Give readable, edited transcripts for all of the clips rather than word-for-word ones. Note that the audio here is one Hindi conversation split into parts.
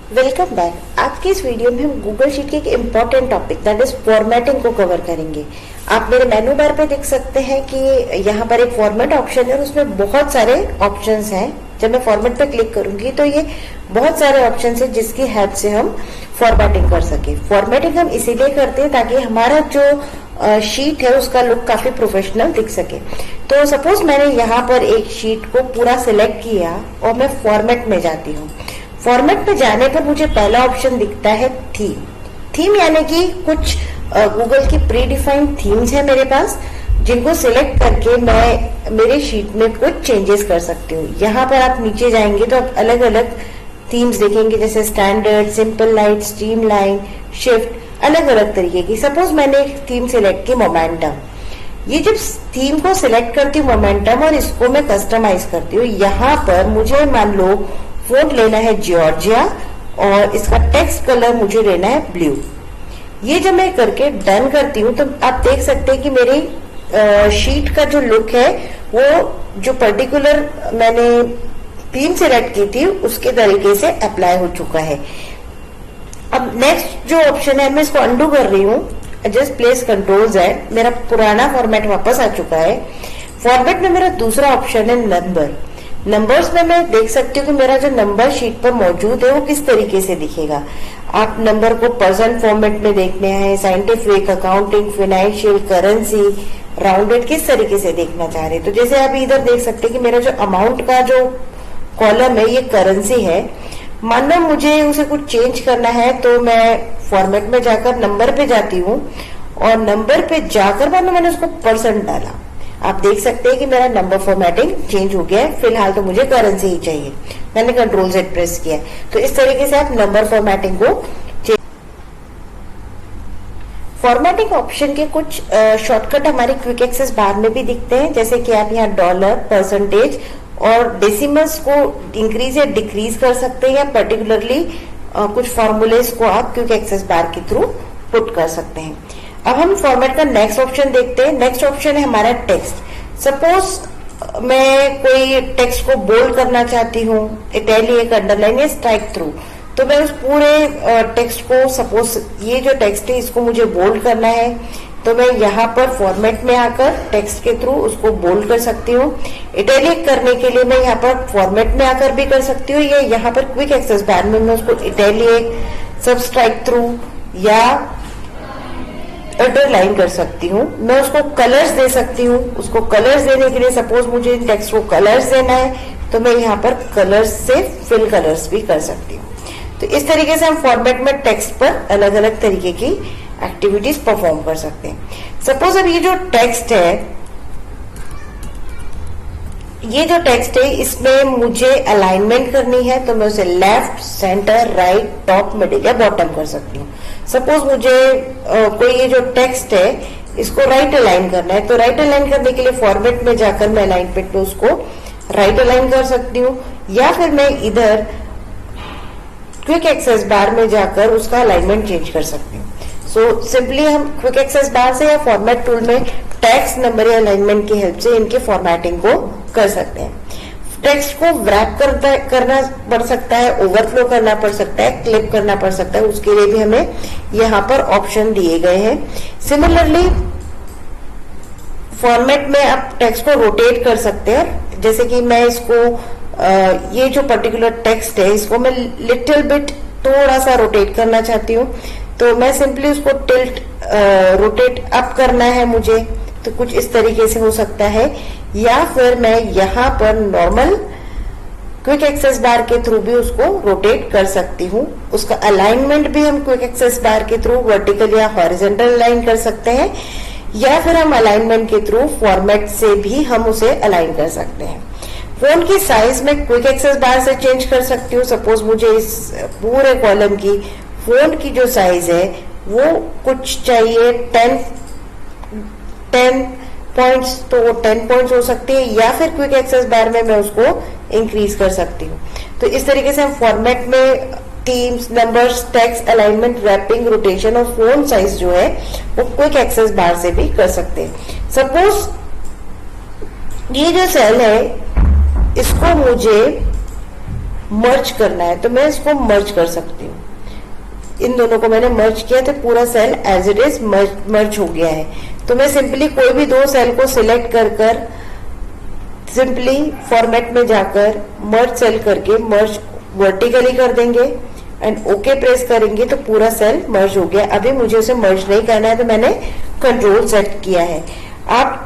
Welcome back. आज की इस वीडियो में हम गूगल शीट के एक important topic that is formatting को कवर करेंगे। आप मेरे मेनू बार पे देख सकते हैं कि यहाँ पर एक फॉर्मेट ऑप्शन है और उसमें बहुत सारे ऑप्शंस हैं। जब मैं फॉर्मेट पे क्लिक करूंगी तो ये बहुत सारे ऑप्शंस हैं जिसकी हेल्प से हम फॉर्मेटिंग कर सके। फॉर्मेटिंग हम इसीलिए करते हैं ताकि हमारा जो शीट है उसका लुक काफी प्रोफेशनल दिख सके। तो सपोज मैंने यहाँ पर एक शीट को पूरा सिलेक्ट किया और मैं फॉर्मेट में जाती हूँ। फॉर्मेट में जाने पर मुझे पहला ऑप्शन दिखता है थीम। थीम यानी कि कुछ गूगल की प्री डिफाइंड थीम्स है मेरे पास, जिनको सिलेक्ट करके मैं मेरे शीट में कुछ चेंजेस कर सकती हूँ। यहाँ पर आप नीचे जाएंगे तो आप अलग अलग थीम्स देखेंगे, जैसे standard, simple light, stream line, shift, अलग अलग तरीके की। सपोज मैंने एक थीम सिलेक्ट की मोमेंटम। ये जब थीम को सिलेक्ट करती हूँ मोमेंटम और इसको मैं कस्टमाइज करती हूँ, यहाँ पर मुझे मान लो फोंट लेना है जॉर्जिया और इसका टेक्स्ट कलर मुझे लेना है ब्लू। ये जब मैं करके डन करती हूँ तो आप देख सकते हैं कि मेरी शीट का जो लुक है वो जो पर्टिकुलर मैंने थीम सिलेक्ट की थी उसके तरीके से अप्लाई हो चुका है। अब नेक्स्ट जो ऑप्शन है मैं इसको अंडू कर रही हूँ, जस्ट प्लेस कंट्रोल Z। मेरा पुराना फॉर्मेट वापस आ चुका है। फॉर्मेट में मेरा दूसरा ऑप्शन है नंबर। नंबर्स में मैं देख सकती हूँ कि मेरा जो नंबर शीट पर मौजूद है वो किस तरीके से दिखेगा। आप नंबर को परसेंट फॉर्मेट में देखने हैं, scientific, accounting, financial, currency, rounded, किस तरीके से देखना चाह रहे हैं। तो जैसे आप इधर देख सकते हैं कि मेरा जो अमाउंट का जो कॉलम है ये करेंसी है। मान लो मुझे उसे कुछ चेंज करना है तो मैं फॉर्मेट में जाकर नंबर पे जाती हूँ और नंबर पे जाकर मान लो मैंने उसको परसेंट डाला। आप देख सकते हैं कि मेरा नंबर फॉर्मेटिंग चेंज हो गया है। फिलहाल तो मुझे करेंसी ही चाहिए, मैंने कंट्रोल Z प्रेस किया। तो इस तरीके से आप नंबर फॉर्मेटिंग को फॉर्मेटिंग ऑप्शन के कुछ शॉर्टकट हमारे क्विक एक्सेस बार में भी दिखते हैं, जैसे कि आप यहाँ डॉलर, परसेंटेज और डेसिमल्स को इंक्रीज या डिक्रीज कर सकते हैं, या पर्टिकुलरली कुछ फॉर्मूलेस को आप क्विक एक्सेस बार के थ्रू पुट कर सकते हैं। अब हम फॉर्मेट का नेक्स्ट ऑप्शन देखते हैं। नेक्स्ट ऑप्शन है हमारा टेक्स्ट। सपोज मैं कोई टेक्स्ट को बोल्ड करना चाहती हूँ, इटैलिक, अंडरलाइन या स्ट्राइक थ्रू, तो मैं उस पूरे टेक्स्ट को, सपोज ये जो टेक्स्ट है इसको मुझे बोल्ड करना है तो मैं यहाँ पर फॉर्मेट में आकर टेक्स्ट के थ्रू उसको बोल्ड कर सकती हूँ। इटैलिक करने के लिए मैं यहाँ पर फॉर्मेट में आकर भी कर सकती हूँ, या यहाँ पर क्विक एक्सेस बार में मैं उसको इटैलिक, सब स्ट्राइक थ्रू या अंडरलाइन कर सकती हूँ। मैं उसको कलर्स दे सकती हूँ। उसको कलर्स देने के लिए सपोज मुझे टेक्स्ट को कलर्स देना है तो मैं यहाँ पर कलर्स से फिल कलर्स भी कर सकती हूँ। तो इस तरीके से हम फॉर्मेट में टेक्स्ट पर अलग अलग तरीके की एक्टिविटीज परफॉर्म कर सकते हैं। सपोज अब ये जो टेक्स्ट है इसमें मुझे अलाइनमेंट करनी है तो मैं उसे left, centre, right, top, middle या बॉटम कर सकती हूँ। सपोज मुझे कोई ये जो टेक्स्ट है इसको राइट अलाइन करना है तो राइट अलाइन करने के लिए फॉर्मेट में जाकर मैं अलाइनमेंट पे उसको राइट अलाइन कर सकती हूँ, या फिर मैं इधर क्विक एक्सेस बार में जाकर उसका अलाइनमेंट चेंज कर सकती हूँ। सो सिंपली हम क्विक एक्सेस बार से या फॉर्मेट टूल में टेक्स्ट, नंबर या अलाइनमेंट की हेल्प से इनके फॉर्मेटिंग को कर सकते हैं। टेक्स्ट को व्रैप करना पड़ सकता है, ओवरफ्लो करना पड़ सकता है, क्लिप करना पड़ सकता है, उसके लिए भी हमें यहाँ पर ऑप्शन दिए गए हैं। सिमिलरली फॉर्मेट में आप टेक्स्ट को रोटेट कर सकते हैं, जैसे कि मैं इसको ये जो पर्टिकुलर टेक्स्ट है इसको मैं लिटिल बिट थोड़ा सा रोटेट करना चाहती हूँ तो मैं सिंपली उसको टिल्ट रोटेट अप करना है मुझे, तो कुछ इस तरीके से हो सकता है। या फिर मैं यहाँ पर नॉर्मल क्विक एक्सेस बार के थ्रू भी उसको रोटेट कर सकती हूँ। उसका अलाइनमेंट भी हम क्विक एक्सेस बार के थ्रू वर्टिकल या हॉरिजॉन्टल अलाइन कर सकते हैं, या फिर हम अलाइनमेंट के थ्रू फॉर्मेट से भी हम उसे अलाइन कर सकते हैं। फोन की साइज में क्विक एक्सेस बार से चेंज कर सकती हूँ। सपोज मुझे इस पूरे कॉलम की फोन की जो साइज है वो कुछ चाहिए 10 पॉइंट्स, तो वो 10 पॉइंट्स हो सकती है, या फिर क्विक एक्सेस बार में मैं उसको इंक्रीज कर सकती हूँ। तो इस तरीके से हम फॉर्मेट में themes, numbers, text, alignment, wrapping, rotation और फोन साइज जो है वो क्विक एक्सेस बार से भी कर सकते हैं। सपोज ये जो सेल है इसको मुझे मर्ज करना है तो मैं इसको मर्ज कर सकती हूँ। इन दोनों को मैंने मर्ज किया तो पूरा cell as it is merge हो गया है। तो मैं सिंपली कोई भी दो सेल को सिलेक्ट कर सिंपली फॉर्मेट में जाकर मर्ज सेल करके मर्ज वर्टिकली कर देंगे एंड ओके प्रेस करेंगे तो पूरा सेल मर्ज हो गया। अभी मुझे उसे मर्ज नहीं करना है तो मैंने कंट्रोल सेट किया है। आप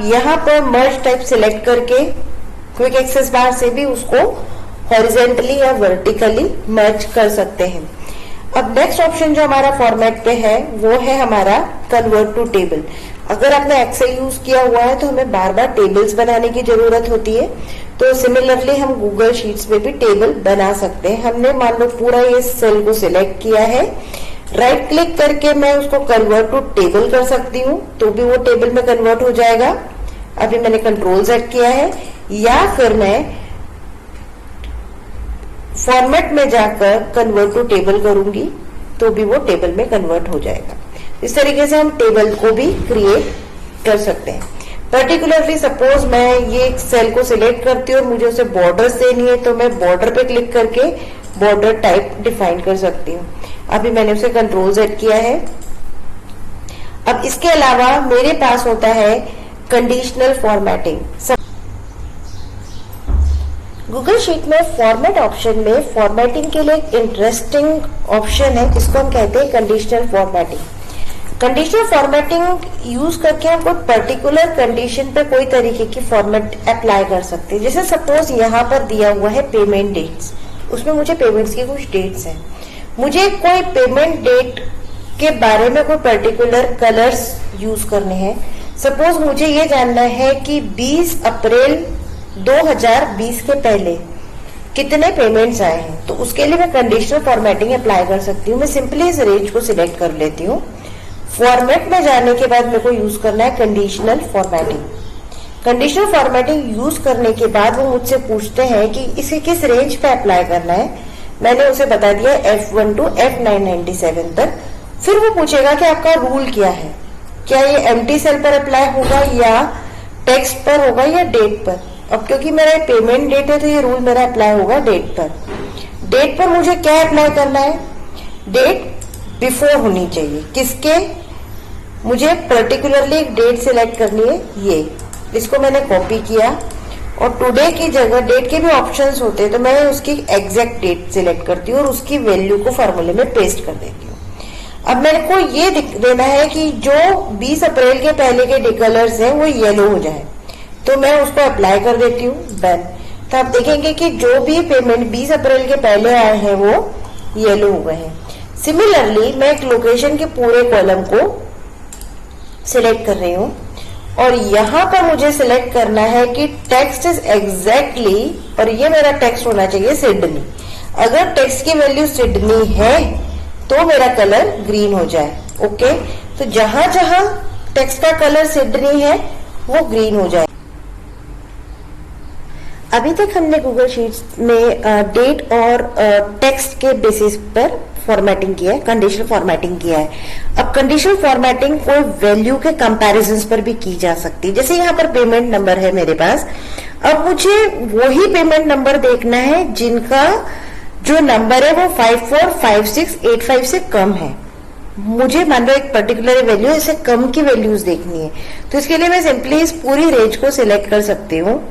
यहां पर मर्ज टाइप सिलेक्ट करके क्विक एक्सेस बार से भी उसको हॉरिजेंटली या वर्टिकली मर्ज कर सकते हैं। अब नेक्स्ट ऑप्शन जो हमारा फॉर्मेट पे है वो है हमारा कन्वर्ट टू टेबल। अगर आपने एक्सेल यूज किया हुआ है तो हमें बार बार टेबल्स बनाने की जरूरत होती है, तो सिमिलरली हम गूगल शीट्स में भी टेबल बना सकते हैं। हमने मान लो पूरा ये सेल को सिलेक्ट किया है, राइट क्लिक करके मैं उसको कन्वर्ट टू टेबल कर सकती हूँ तो भी वो टेबल में कन्वर्ट हो जाएगा। अभी मैंने कंट्रोल सेट किया है, या फिर मैं फॉर्मेट में जाकर कन्वर्ट टू टेबल करूंगी तो भी वो टेबल में कन्वर्ट हो जाएगा। इस तरीके से हम टेबल को भी क्रिएट कर सकते हैं। पर्टिकुलरली सपोज मैं ये सेल को सिलेक्ट करती हूँ और मुझे उसे बॉर्डर्स देनी है तो मैं बॉर्डर पे क्लिक करके बॉर्डर टाइप डिफाइन कर सकती हूँ। अभी मैंने उसे कंट्रोल सेट किया है। अब इसके अलावा मेरे पास होता है कंडीशनल फॉर्मेटिंग। गूगल शीट में फॉर्मेट ऑप्शन में फॉर्मेटिंग के लिए एक इंटरेस्टिंग ऑप्शन है जिसको हम कहते हैं conditional formatting. Conditional formatting use करके हम कोई पर्टिकुलर कंडीशन पे कोई तरीके की फॉर्मेट अप्लाई कर सकते हैं। जैसे सपोज यहाँ पर दिया हुआ है पेमेंट डेट्स, उसमें मुझे पेमेंट्स की कुछ डेट्स हैं, मुझे कोई पेमेंट डेट के बारे में कोई पर्टिकुलर कलर्स यूज करने हैं। सपोज मुझे ये जानना है कि 20 अप्रैल 2020 के पहले कितने पेमेंट्स आए हैं, तो उसके लिए मैं कंडीशनल फॉर्मेटिंग अप्लाई कर सकती हूँ। मैं सिंपली इस रेंज को सिलेक्ट कर लेती हूँ। फॉर्मेट में जाने के बाद मेरे को यूज करना है conditional formatting. Conditional formatting use करने के बाद वो मुझसे पूछते हैं कि इसे किस रेंज पे अप्लाई करना है। मैंने उसे बता दिया F1 to F997 तक। फिर वो पूछेगा कि आपका रूल क्या है, क्या ये एम्प्टी सेल पर अप्लाई होगा या टेक्स्ट पर होगा या डेट पर। अब क्योंकि मेरा पेमेंट डेट है तो ये रूल मेरा अप्लाई होगा डेट पर। डेट पर मुझे क्या अप्लाई करना है, डेट बिफोर होनी चाहिए। किसके, मुझे पर्टिकुलरली एक डेट सिलेक्ट करनी है, ये इसको मैंने कॉपी किया और टुडे की जगह डेट के भी ऑप्शंस होते हैं तो मैं उसकी एग्जैक्ट डेट सिलेक्ट करती हूँ और उसकी वैल्यू को फॉर्मूले में पेस्ट कर देती हूँ। अब मेरे को ये देना है कि जो 20 अप्रैल के पहले के कलर्स हैं वो येलो हो जाए, तो मैं उसको अप्लाई कर देती हूँ, डन। तो आप देखेंगे कि जो भी पेमेंट 20 अप्रैल के पहले आए हैं वो येलो हो गए हैं। सिमिलरली मैं एक लोकेशन के पूरे कॉलम को सिलेक्ट कर रही हूँ और यहाँ पर मुझे सिलेक्ट करना है कि टेक्स्ट इज एग्जैक्टली, और ये मेरा टेक्स्ट होना चाहिए सिडनी। अगर टेक्स्ट की वैल्यू सिडनी है तो मेरा कलर ग्रीन हो जाए। ओके, तो जहां जहां टेक्स्ट का कलर सिडनी है वो ग्रीन हो जाए। अभी तक हमने गूगल शीट्स में डेट और टेक्स्ट के बेसिस पर फॉर्मेटिंग किया है, कंडीशनल फॉर्मेटिंग किया है। अब कंडीशनल फॉर्मेटिंग कोई वैल्यू के कंपैरिजंस पर भी की जा सकती है। जैसे यहाँ पर पेमेंट नंबर है मेरे पास, अब मुझे वही पेमेंट नंबर देखना है जिनका जो नंबर है वो 545685 से कम है। मुझे मान लो एक पर्टिकुलर वैल्यू, इससे कम की वैल्यूज देखनी है, तो इसके लिए मैं सिंपली इस पूरी रेंज को सिलेक्ट कर सकती हूँ।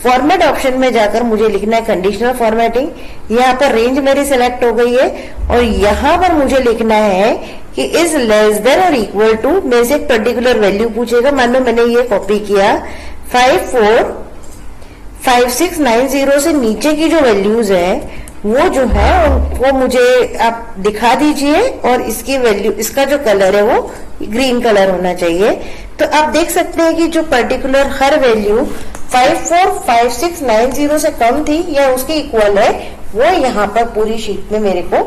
फॉर्मेट ऑप्शन में जाकर मुझे लिखना है कंडीशनल फॉर्मेटिंग। यहाँ पर रेंज मेरी सिलेक्ट हो गई है और यहाँ पर मुझे लिखना है कि इज लेस देन और इक्वल टू, मेरे से एक पर्टिकुलर वैल्यू पूछेगा। मान लो मैंने ये कॉपी किया, 545690 से नीचे की जो वैल्यूज है वो जो है उनको मुझे आप दिखा दीजिए और इसकी वैल्यू, इसका जो कलर है वो ग्रीन कलर होना चाहिए। तो आप देख सकते हैं कि जो पर्टिकुलर हर वैल्यू 545690 से कम थी या उसके इक्वल है वो यहाँ पर पूरी शीट में मेरे को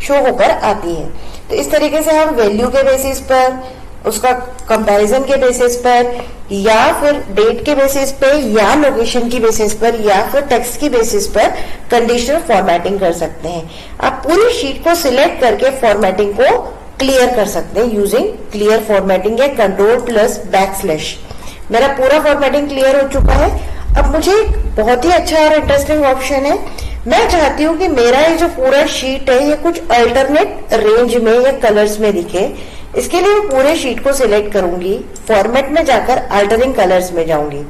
शो होकर आती है। तो इस तरीके से हम वैल्यू के बेसिस पर, उसका कंपैरिजन के बेसिस पर, या फिर डेट के बेसिस पे, या लोकेशन की बेसिस पर, या फिर टेक्स्ट की बेसिस पर कंडीशनल फॉर्मेटिंग कर सकते हैं। आप पूरी शीट को सिलेक्ट करके फॉर्मेटिंग को क्लियर कर सकते हैं यूजिंग क्लियर फॉर्मेटिंग या कंट्रोल प्लस बैकस्लैश। मेरा पूरा फॉर्मेटिंग क्लियर हो चुका है। अब मुझे एक बहुत ही अच्छा और इंटरेस्टिंग ऑप्शन है, मैं चाहती हूँ कि मेरा ये जो पूरा शीट है ये कुछ अल्टरनेट रेंज में या कलर्स में दिखे। इसके लिए मैं पूरे शीट को सिलेक्ट करूंगी, फॉर्मेट में जाकर अल्टरिंग कलर्स में जाऊंगी।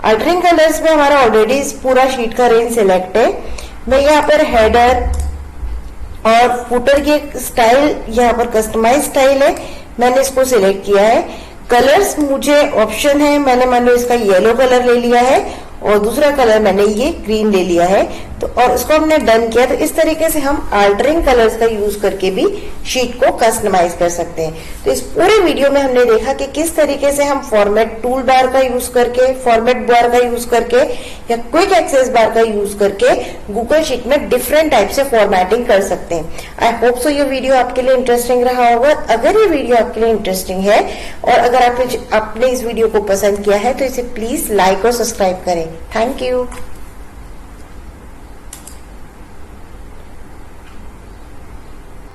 अल्टरिंग कलर्स में हमारा ऑलरेडी पूरा शीट का रेंज सिलेक्ट है। मैं यहाँ पर हेडर और फुटर की स्टाइल, यहाँ पर कस्टमाइज स्टाइल है, मैंने इसको सिलेक्ट किया है। कलर्स मुझे ऑप्शन है, मैंने मान लो इसका येलो कलर ले लिया है और दूसरा कलर मैंने ये ग्रीन ले लिया है। तो और इसको हमने डन किया। तो इस तरीके से हम अल्टरिंग कलर्स का यूज करके भी शीट को कस्टमाइज कर सकते हैं। तो इस पूरे वीडियो में हमने देखा कि किस तरीके से हम फॉर्मेट टूल बार का यूज करके, फॉर्मेट बार का यूज करके या क्विक एक्सेस बार का यूज करके गूगल शीट में डिफरेंट टाइप से फॉर्मेटिंग कर सकते हैं। आई होप सो ये वीडियो आपके लिए इंटरेस्टिंग रहा होगा। अगर ये वीडियो आपके लिए इंटरेस्टिंग है और अगर आपने इस वीडियो को पसंद किया है तो इसे प्लीज लाइक और सब्सक्राइब करें। Thank you.